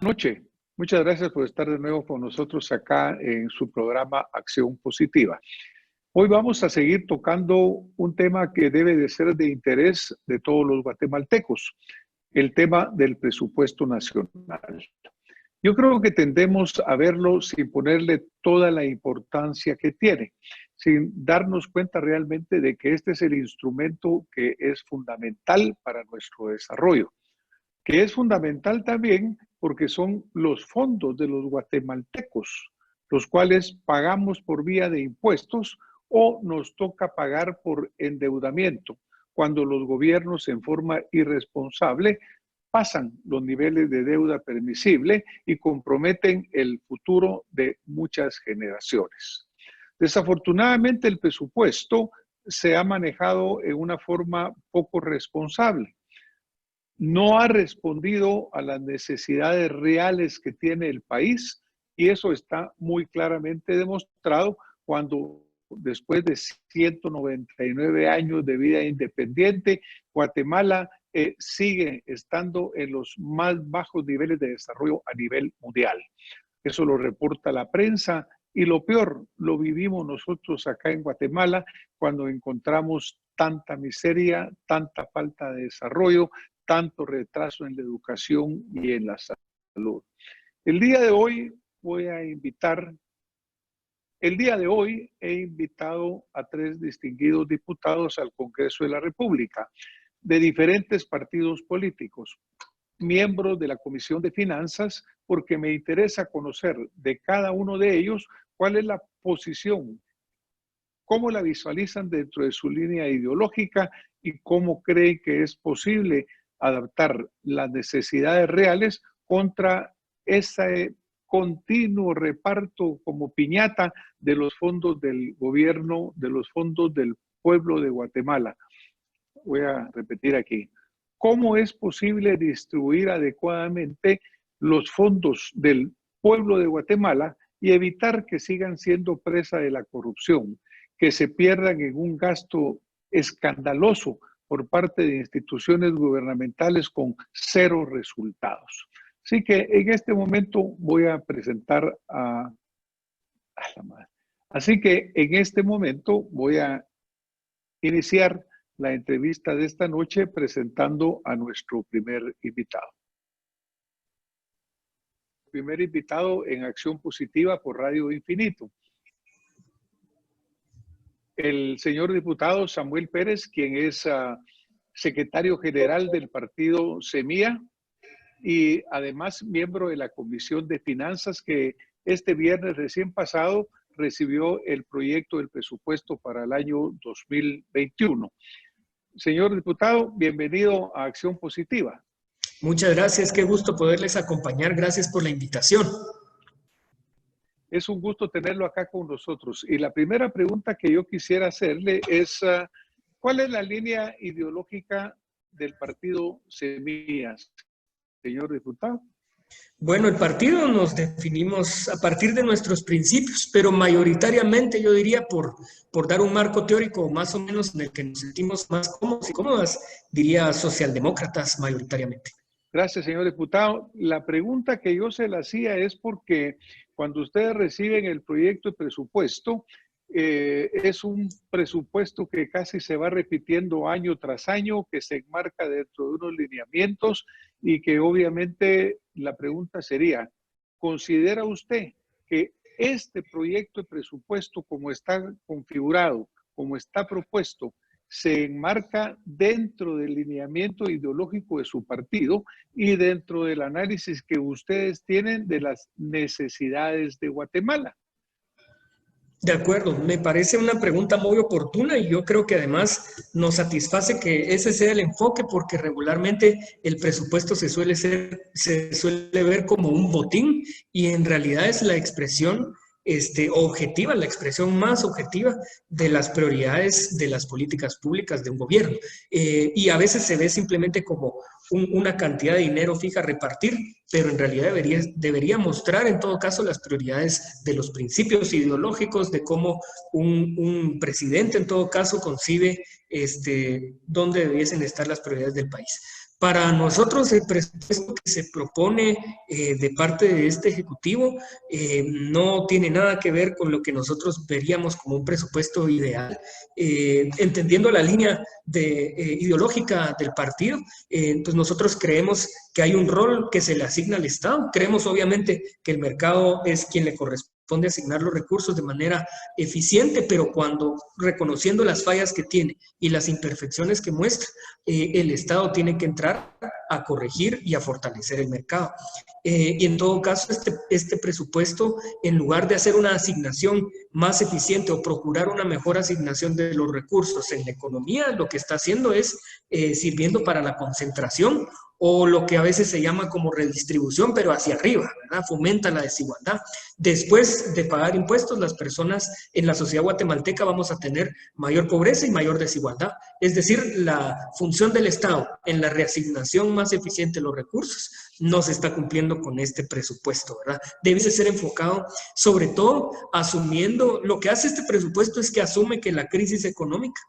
Noche. Muchas gracias por estar de nuevo con nosotros acá en su programa Acción Positiva. Hoy vamos a seguir tocando un tema que debe de ser de interés de todos los guatemaltecos, el tema del presupuesto nacional. Yo creo que tendemos a verlo sin ponerle toda la importancia que tiene, sin darnos cuenta realmente de que este es el instrumento que es fundamental para nuestro desarrollo, que es fundamental también porque son los fondos de los guatemaltecos, los cuales pagamos por vía de impuestos o nos toca pagar por endeudamiento, cuando los gobiernos en forma irresponsable pasan los niveles de deuda permisible y comprometen el futuro de muchas generaciones. Desafortunadamente, el presupuesto se ha manejado en una forma poco responsable. No ha respondido a las necesidades reales que tiene el país y eso está muy claramente demostrado cuando después de 199 años de vida independiente, Guatemala sigue estando en los más bajos niveles de desarrollo a nivel mundial. Eso lo reporta la prensa y lo peor lo vivimos nosotros acá en Guatemala cuando encontramos tanta miseria, tanta falta de desarrollo, tanto retraso en la educación y en la salud. El día de hoy he invitado a 3 distinguidos diputados al Congreso de la República de diferentes partidos políticos, miembros de la Comisión de Finanzas, porque me interesa conocer de cada uno de ellos cuál es la posición, cómo la visualizan dentro de su línea ideológica y cómo creen que es posible adaptar las necesidades reales contra ese continuo reparto como piñata de los fondos del gobierno, de los fondos del pueblo de Guatemala. Voy a repetir aquí. ¿Cómo es posible distribuir adecuadamente los fondos del pueblo de Guatemala y evitar que sigan siendo presa de la corrupción, que se pierdan en un gasto escandaloso por parte de instituciones gubernamentales con 0 resultados? Así que en este momento voy a presentar a la madre. Así que en este momento voy a iniciar la entrevista de esta noche presentando a nuestro primer invitado. Primer invitado en Acción Positiva por Radio Infinito. El señor diputado Samuel Pérez, quien es secretario general del partido Semilla y además miembro de la Comisión de Finanzas, que este viernes recién pasado recibió el proyecto del presupuesto para el año 2021. Señor diputado, bienvenido a Acción Positiva. Muchas gracias, qué gusto poderles acompañar. Gracias por la invitación. Es un gusto tenerlo acá con nosotros. Y la primera pregunta que yo quisiera hacerle es, ¿cuál es la línea ideológica del partido Semillas, señor diputado? Bueno, el partido nos definimos a partir de nuestros principios, pero mayoritariamente yo diría por dar un marco teórico más o menos en el que nos sentimos más cómodos y cómodas, diría socialdemócratas mayoritariamente. Gracias, señor diputado. La pregunta que yo se la hacía es porque cuando ustedes reciben el proyecto de presupuesto, es un presupuesto que casi se va repitiendo año tras año, que se enmarca dentro de unos lineamientos y que obviamente la pregunta sería, ¿considera usted que este proyecto de presupuesto como está configurado, como está propuesto, se enmarca dentro del lineamiento ideológico de su partido y dentro del análisis que ustedes tienen de las necesidades de Guatemala? De acuerdo, me parece una pregunta muy oportuna y yo creo que además nos satisface que ese sea el enfoque porque regularmente el presupuesto se suele ver como un botín y en realidad es la expresión objetiva, la expresión más objetiva de las prioridades de las políticas públicas de un gobierno. Y a veces se ve simplemente como una cantidad de dinero fija a repartir, pero en realidad debería mostrar en todo caso las prioridades de los principios ideológicos, de cómo un presidente en todo caso concibe dónde debiesen estar las prioridades del país. Para nosotros el presupuesto que se propone de parte de este Ejecutivo no tiene nada que ver con lo que nosotros veríamos como un presupuesto ideal. Entendiendo la línea ideológica del partido, pues nosotros creemos que hay un rol que se le asigna al Estado. Creemos obviamente que el mercado es quien le corresponde asignar los recursos de manera eficiente, pero cuando reconociendo las fallas que tiene y las imperfecciones que muestra, el Estado tiene que entrar a corregir y a fortalecer el mercado. Y en todo caso, este presupuesto, en lugar de hacer una asignación más eficiente o procurar una mejor asignación de los recursos en la economía, lo que está haciendo es sirviendo para la concentración o lo que a veces se llama como redistribución, pero hacia arriba, ¿verdad? Fomenta la desigualdad. Después de pagar impuestos, las personas en la sociedad guatemalteca vamos a tener mayor pobreza y mayor desigualdad. Es decir, la función del Estado en la reasignación más eficiente de los recursos no se está cumpliendo con este presupuesto, ¿verdad? Debe ser enfocado sobre todo asumiendo, lo que hace este presupuesto es que asume que la crisis económica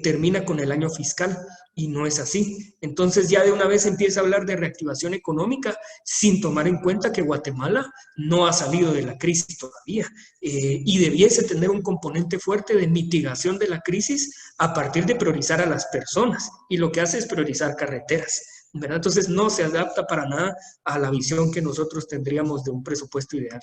termina con el año fiscal y no es así. Entonces ya de una vez empieza a hablar de reactivación económica sin tomar en cuenta que Guatemala no ha salido de la crisis todavía y debiese tener un componente fuerte de mitigación de la crisis a partir de priorizar a las personas y lo que hace es priorizar carreteras. ¿Verdad? Entonces no se adapta para nada a la visión que nosotros tendríamos de un presupuesto ideal.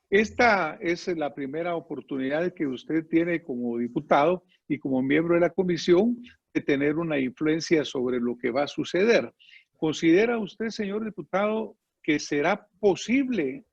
Esta es la primera oportunidad que usted tiene como diputado y como miembro de la comisión de tener una influencia sobre lo que va a suceder. ¿Considera usted, señor diputado, que será posible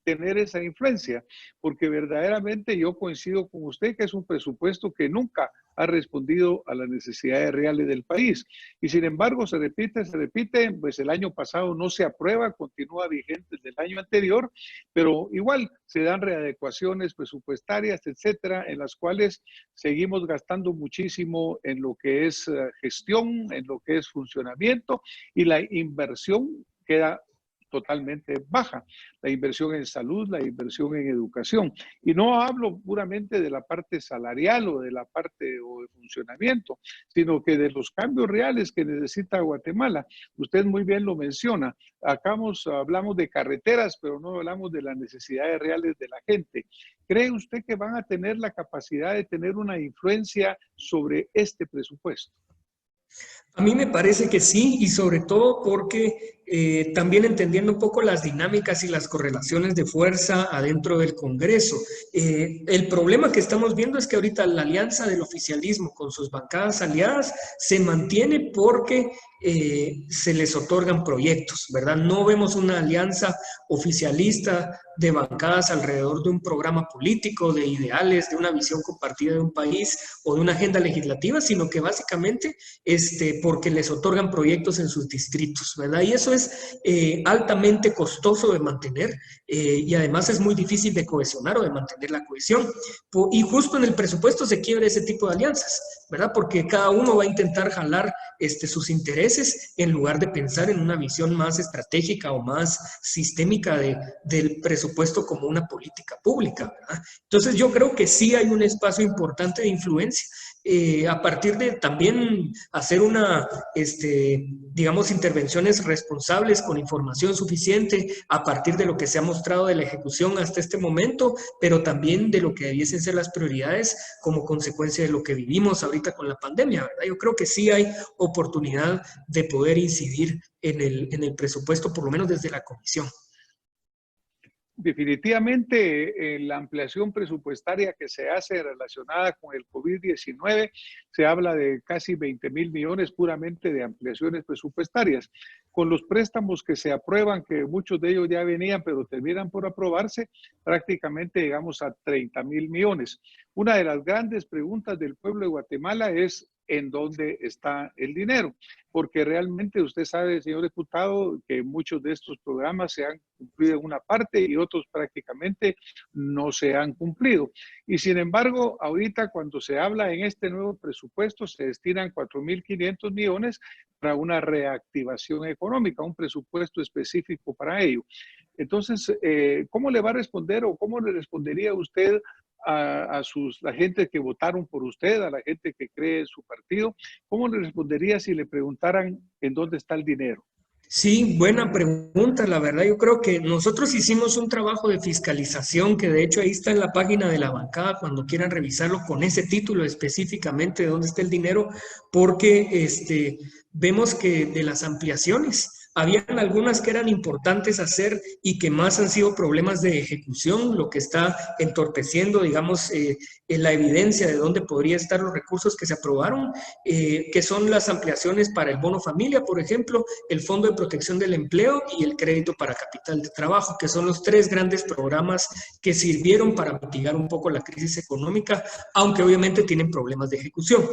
tener esa influencia? Porque verdaderamente yo coincido con usted que es un presupuesto que nunca ha respondido a las necesidades reales del país. Y sin embargo, se repite, pues el año pasado no se aprueba, continúa vigente del año anterior, pero igual se dan readecuaciones presupuestarias, etcétera, en las cuales seguimos gastando muchísimo en lo que es gestión, en lo que es funcionamiento, y la inversión queda totalmente baja. La inversión en salud, la inversión en educación. Y no hablo puramente de la parte salarial o de la parte o de funcionamiento, sino que de los cambios reales que necesita Guatemala. Usted muy bien lo menciona. Acá hablamos de carreteras, pero no hablamos de las necesidades reales de la gente. ¿Cree usted que van a tener la capacidad de tener una influencia sobre este presupuesto? A mí me parece que sí, y sobre todo porque también entendiendo un poco las dinámicas y las correlaciones de fuerza adentro del Congreso. El problema que estamos viendo es que ahorita la alianza del oficialismo con sus bancadas aliadas se mantiene porque se les otorgan proyectos, ¿verdad? No vemos una alianza oficialista de bancadas alrededor de un programa político, de ideales, de una visión compartida de un país o de una agenda legislativa, sino que básicamente porque les otorgan proyectos en sus distritos, ¿verdad? Y eso es altamente costoso de mantener y además es muy difícil de cohesionar o de mantener la cohesión. Y justo en el presupuesto se quiebra ese tipo de alianzas, ¿verdad? Porque cada uno va a intentar jalar sus intereses en lugar de pensar en una visión más estratégica o más sistémica del presupuesto como una política pública, ¿verdad? Entonces yo creo que sí hay un espacio importante de influencia a partir de también hacer digamos, intervenciones responsables con información suficiente a partir de lo que se ha mostrado de la ejecución hasta este momento, pero también de lo que debiesen ser las prioridades como consecuencia de lo que vivimos ahorita con la pandemia, ¿verdad? Yo creo que sí hay oportunidad de poder incidir en el presupuesto, por lo menos desde la comisión. Definitivamente, en la ampliación presupuestaria que se hace relacionada con el COVID-19, se habla de casi 20,000 millones puramente de ampliaciones presupuestarias. Con los préstamos que se aprueban, que muchos de ellos ya venían, pero terminan por aprobarse, prácticamente llegamos a 30,000 millones. Una de las grandes preguntas del pueblo de Guatemala es en dónde está el dinero, porque realmente usted sabe, señor diputado, que muchos de estos programas se han cumplido en una parte y otros prácticamente no se han cumplido. Y sin embargo, ahorita cuando se habla en este nuevo presupuesto, se destinan 4,500 millones para una reactivación económica, un presupuesto específico para ello. Entonces, ¿cómo le va a responder o cómo le respondería usted la gente que votaron por usted, a la gente que cree en su partido? ¿Cómo le respondería si le preguntaran en dónde está el dinero? Sí, buena pregunta. La verdad, yo creo que nosotros hicimos un trabajo de fiscalización que de hecho ahí está en la página de la bancada cuando quieran revisarlo con ese título específicamente de dónde está el dinero, porque vemos que de las ampliaciones habían algunas que eran importantes hacer y que más han sido problemas de ejecución, lo que está entorpeciendo, digamos, en la evidencia de dónde podría estar los recursos que se aprobaron, que son las ampliaciones para el bono familia, por ejemplo, el Fondo de Protección del Empleo y el Crédito para Capital de Trabajo, que son los tres grandes programas que sirvieron para mitigar un poco la crisis económica, aunque obviamente tienen problemas de ejecución.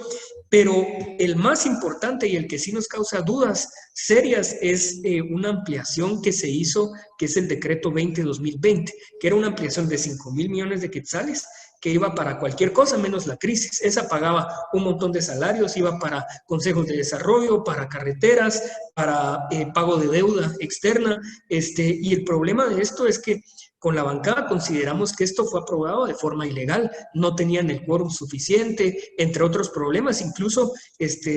Pero el más importante y el que sí nos causa dudas serias es una ampliación que se hizo, que es el decreto 20-2020, que era una ampliación de 5,000 millones de quetzales, que iba para cualquier cosa menos la crisis. Esa pagaba un montón de salarios, iba para consejos de desarrollo, para carreteras, para pago de deuda externa. Y el problema de esto es que con la bancada consideramos que esto fue aprobado de forma ilegal, no tenían el quórum suficiente, entre otros problemas. Incluso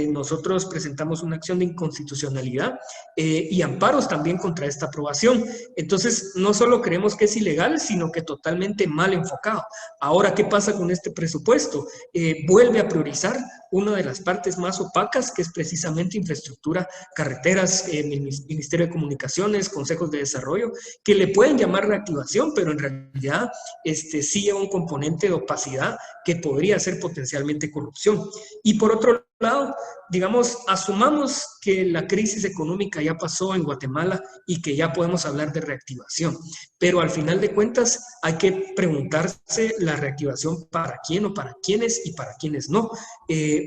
nosotros presentamos una acción de inconstitucionalidad y amparos también contra esta aprobación. Entonces, no solo creemos que es ilegal, sino que totalmente mal enfocado. Ahora, ¿qué pasa con este presupuesto? Vuelve a priorizar una de las partes más opacas, que es precisamente infraestructura, carreteras, Ministerio de Comunicaciones, consejos de desarrollo, que le pueden llamar reactivación, pero en realidad sí lleva un componente de opacidad que podría ser potencialmente corrupción. Y por otro lado, digamos, asumamos que la crisis económica ya pasó en Guatemala y que ya podemos hablar de reactivación, pero al final de cuentas hay que preguntarse la reactivación para quién o para quiénes y para quiénes no.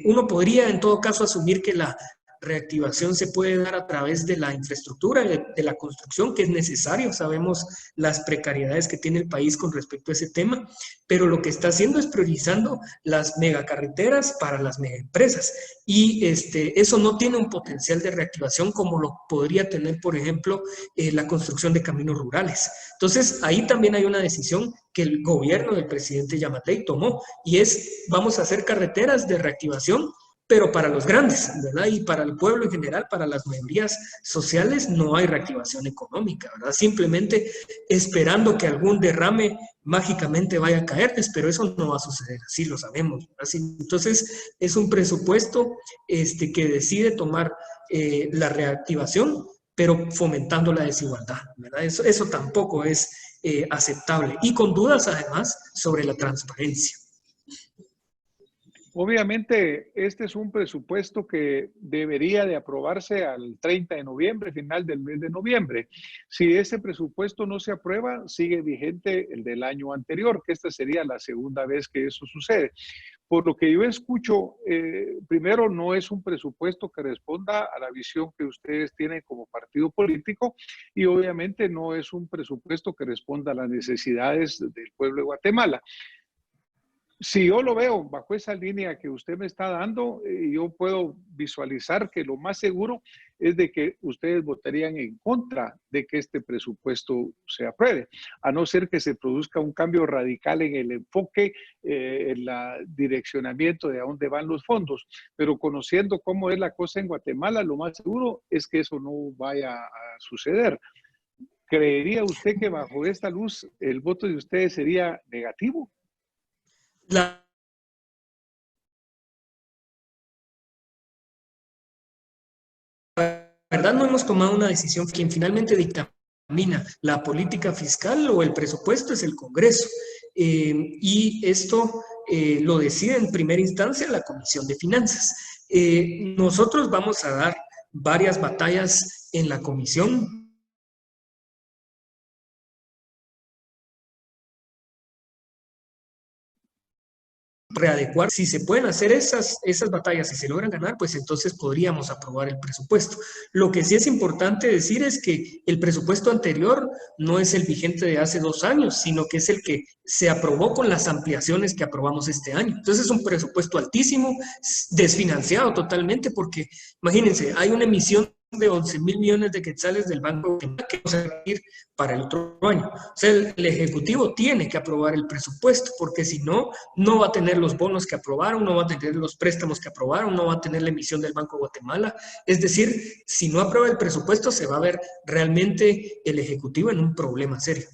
Uno podría en todo caso asumir que la reactivación se puede dar a través de la infraestructura, de la construcción, que es necesario. Sabemos las precariedades que tiene el país con respecto a ese tema, pero lo que está haciendo es priorizando las megacarreteras para las megaempresas. Y eso no tiene un potencial de reactivación como lo podría tener, por ejemplo, la construcción de caminos rurales. Entonces, ahí también hay una decisión que el gobierno del presidente Yamatei tomó, y es: vamos a hacer carreteras de reactivación, pero para los grandes, ¿verdad? Y para el pueblo en general, para las mayorías sociales, no hay reactivación económica, ¿verdad? Simplemente esperando que algún derrame mágicamente vaya a caer, pero eso no va a suceder, así lo sabemos, ¿verdad? Entonces, es un presupuesto que decide tomar la reactivación, pero fomentando la desigualdad, ¿verdad? Eso tampoco es aceptable, y con dudas además sobre la transparencia. Obviamente, este es un presupuesto que debería de aprobarse al 30 de noviembre, final del mes de noviembre. Si ese presupuesto no se aprueba, sigue vigente el del año anterior, que esta sería la segunda vez que eso sucede. Por lo que yo escucho, primero, no es un presupuesto que responda a la visión que ustedes tienen como partido político, y obviamente no es un presupuesto que responda a las necesidades del pueblo de Guatemala. Si yo lo veo bajo esa línea que usted me está dando, yo puedo visualizar que lo más seguro es de que ustedes votarían en contra de que este presupuesto se apruebe, a no ser que se produzca un cambio radical en el enfoque, en el direccionamiento de a dónde van los fondos. Pero conociendo cómo es la cosa en Guatemala, lo más seguro es que eso no vaya a suceder. ¿Creería usted que bajo esta luz el voto de ustedes sería negativo? La verdad, no hemos tomado una decisión. Quien finalmente dictamina la política fiscal o el presupuesto es el Congreso. Y esto lo decide en primera instancia la Comisión de Finanzas. Nosotros vamos a dar varias batallas en la comisión. Readecuar. Si se pueden hacer esas batallas y se logran ganar, pues entonces podríamos aprobar el presupuesto. Lo que sí es importante decir es que el presupuesto anterior no es el vigente de hace 2 años, sino que es el que se aprobó con las ampliaciones que aprobamos este año. Entonces es un presupuesto altísimo, desfinanciado totalmente, porque imagínense, hay una emisión de 11.000 millones de quetzales del Banco que vamos a ir para el otro año. O sea, el Ejecutivo tiene que aprobar el presupuesto, porque si no, no va a tener los bonos que aprobaron, no va a tener los préstamos que aprobaron, no va a tener la emisión del Banco de Guatemala. Es decir, si no aprueba el presupuesto, se va a ver realmente el Ejecutivo en un problema serio.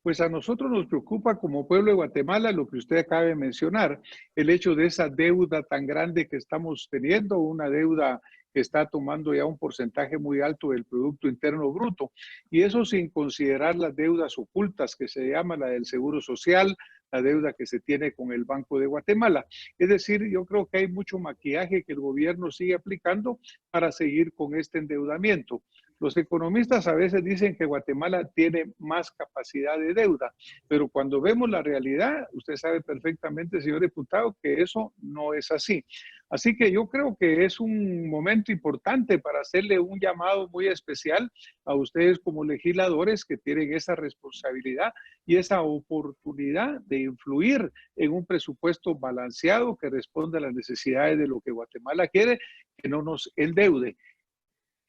Pues a nosotros nos preocupa como pueblo de Guatemala lo que usted acaba de mencionar, el hecho de esa deuda tan grande que estamos teniendo, una deuda que está tomando ya un porcentaje muy alto del Producto Interno Bruto, y eso sin considerar las deudas ocultas que se llama la del Seguro Social, la deuda que se tiene con el Banco de Guatemala. Es decir, yo creo que hay mucho maquillaje que el gobierno sigue aplicando para seguir con este endeudamiento. Los economistas a veces dicen que Guatemala tiene más capacidad de deuda, pero cuando vemos la realidad, usted sabe perfectamente, señor diputado, que eso no es así. Así que yo creo que es un momento importante para hacerle un llamado muy especial a ustedes como legisladores que tienen esa responsabilidad y esa oportunidad de influir en un presupuesto balanceado que responda a las necesidades de lo que Guatemala quiere, que no nos endeude.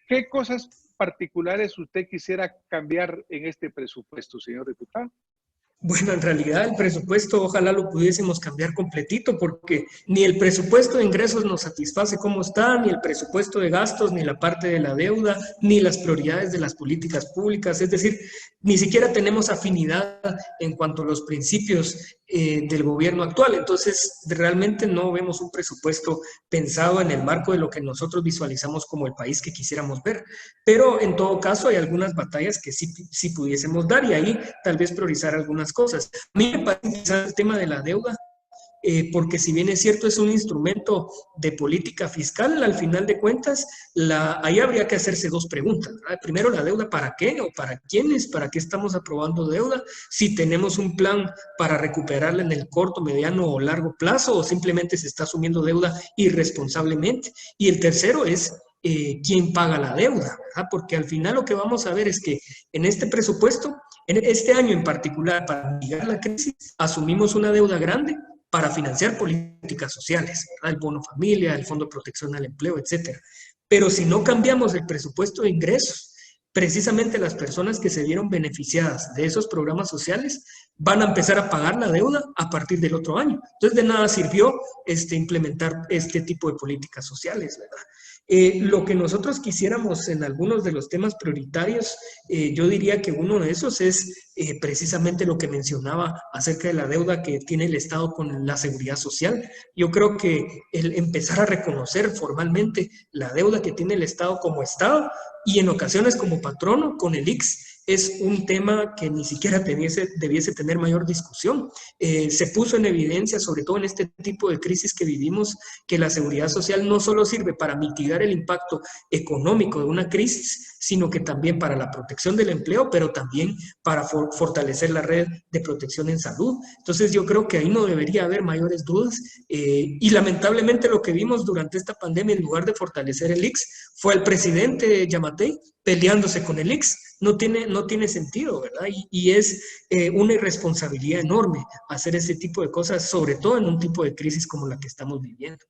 ¿Qué cosas particulares usted quisiera cambiar en este presupuesto, señor diputado? Bueno, en realidad el presupuesto ojalá lo pudiésemos cambiar completito, porque ni el presupuesto de ingresos nos satisface como está, ni el presupuesto de gastos, ni la parte de la deuda, ni las prioridades de las políticas públicas. Es decir, ni siquiera tenemos afinidad en cuanto a los principios del gobierno actual. Entonces, realmente no vemos un presupuesto pensado en el marco de lo que nosotros visualizamos como el país que quisiéramos ver. Pero en todo caso hay algunas batallas que sí pudiésemos dar y ahí tal vez priorizar algunas cosas. A mí me parece interesante el tema de la deuda, porque si bien es cierto es un instrumento de política fiscal, al final de cuentas, ahí habría que hacerse dos preguntas, ¿verdad? Primero, la deuda, ¿para qué o para quiénes? ¿Para qué estamos aprobando deuda? Si tenemos un plan para recuperarla en el corto, mediano o largo plazo, o simplemente se está asumiendo deuda irresponsablemente. Y el tercero es quién paga la deuda, ¿verdad? Porque al final lo que vamos a ver es que en este presupuesto, en este año en particular, para mitigar la crisis, asumimos una deuda grande para financiar políticas sociales, ¿verdad? El bono familia, el Fondo de Protección al Empleo, etcétera. Pero si no cambiamos el presupuesto de ingresos, precisamente las personas que se vieron beneficiadas de esos programas sociales van a empezar a pagar la deuda a partir del otro año. Entonces, de nada sirvió implementar este tipo de políticas sociales, ¿verdad? Lo que nosotros quisiéramos en algunos de los temas prioritarios, yo diría que uno de esos es precisamente lo que mencionaba acerca de la deuda que tiene el Estado con la seguridad social. Yo creo que el empezar a reconocer formalmente la deuda que tiene el Estado como Estado y en ocasiones como patrono con el IX es un tema que ni siquiera debiese tener mayor discusión. Se puso en evidencia, sobre todo en este tipo de crisis que vivimos, que la seguridad social no solo sirve para mitigar el impacto económico de una crisis, sino que también para la protección del empleo, pero también para fortalecer la red de protección en salud. Entonces yo creo que ahí no debería haber mayores dudas y lamentablemente lo que vimos durante esta pandemia, en lugar de fortalecer el IX, fue el presidente Yamatei peleándose con el IX. No tiene sentido, ¿verdad? Y es una irresponsabilidad enorme hacer ese tipo de cosas, sobre todo en un tipo de crisis como la que estamos viviendo.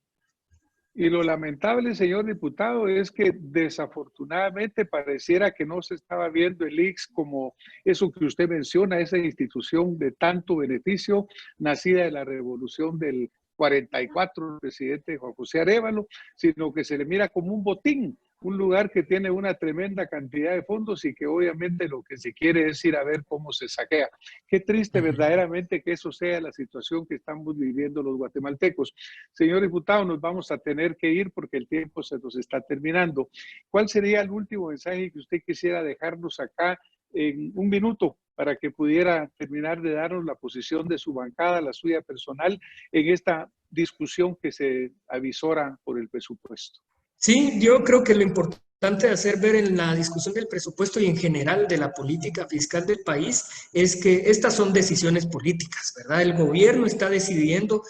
Y lo lamentable, señor diputado, es que desafortunadamente pareciera que no se estaba viendo el IX como eso que usted menciona, esa institución de tanto beneficio, nacida de la revolución del 44, el presidente Juan José Arévalo, sino que se le mira como un botín, un lugar que tiene una tremenda cantidad de fondos y que obviamente lo que se quiere es ir a ver cómo se saquea. Qué triste verdaderamente que eso sea la situación que estamos viviendo los guatemaltecos. Señor diputado, nos vamos a tener que ir porque el tiempo se nos está terminando. ¿Cuál sería el último mensaje que usted quisiera dejarnos acá en un minuto para que pudiera terminar de darnos la posición de su bancada, la suya personal, en esta discusión que se avisora por el presupuesto? Sí, yo creo que lo importante importante hacer ver en la discusión del presupuesto y en general de la política fiscal del país es que estas son decisiones políticas, ¿verdad? El gobierno está decidiendo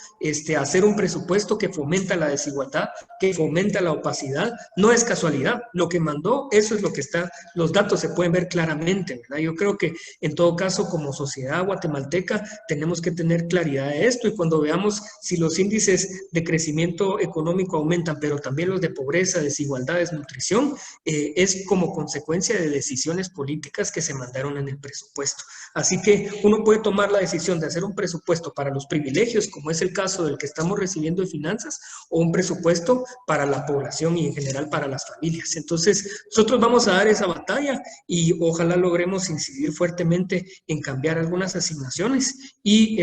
hacer un presupuesto que fomenta la desigualdad, que fomenta la opacidad. No es casualidad. Lo que mandó, eso es lo que está, los datos se pueden ver claramente, ¿verdad? Yo creo que en todo caso, como sociedad guatemalteca, tenemos que tener claridad de esto y cuando veamos si los índices de crecimiento económico aumentan, pero también los de pobreza, desigualdad, desnutrición, es como consecuencia de decisiones políticas que se mandaron en el presupuesto. Así que uno puede tomar la decisión de hacer un presupuesto para los privilegios, como es el caso del que estamos recibiendo de finanzas, o un presupuesto para la población y en general para las familias. Entonces, nosotros vamos a dar esa batalla y ojalá logremos incidir fuertemente en cambiar algunas asignaciones y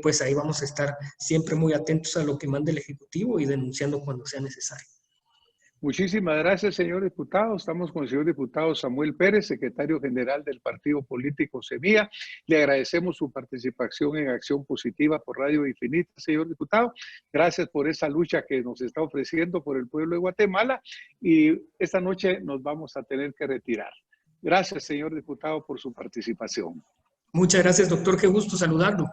pues ahí vamos a estar siempre muy atentos a lo que mande el Ejecutivo y denunciando cuando sea necesario. Muchísimas gracias, señor diputado. Estamos con el señor diputado Samuel Pérez, secretario general del partido político Semilla. Le agradecemos su participación en Acción Positiva por Radio Infinita, señor diputado. Gracias por esa lucha que nos está ofreciendo por el pueblo de Guatemala. Y esta noche nos vamos a tener que retirar. Gracias, señor diputado, por su participación. Muchas gracias, doctor. Qué gusto saludarlo.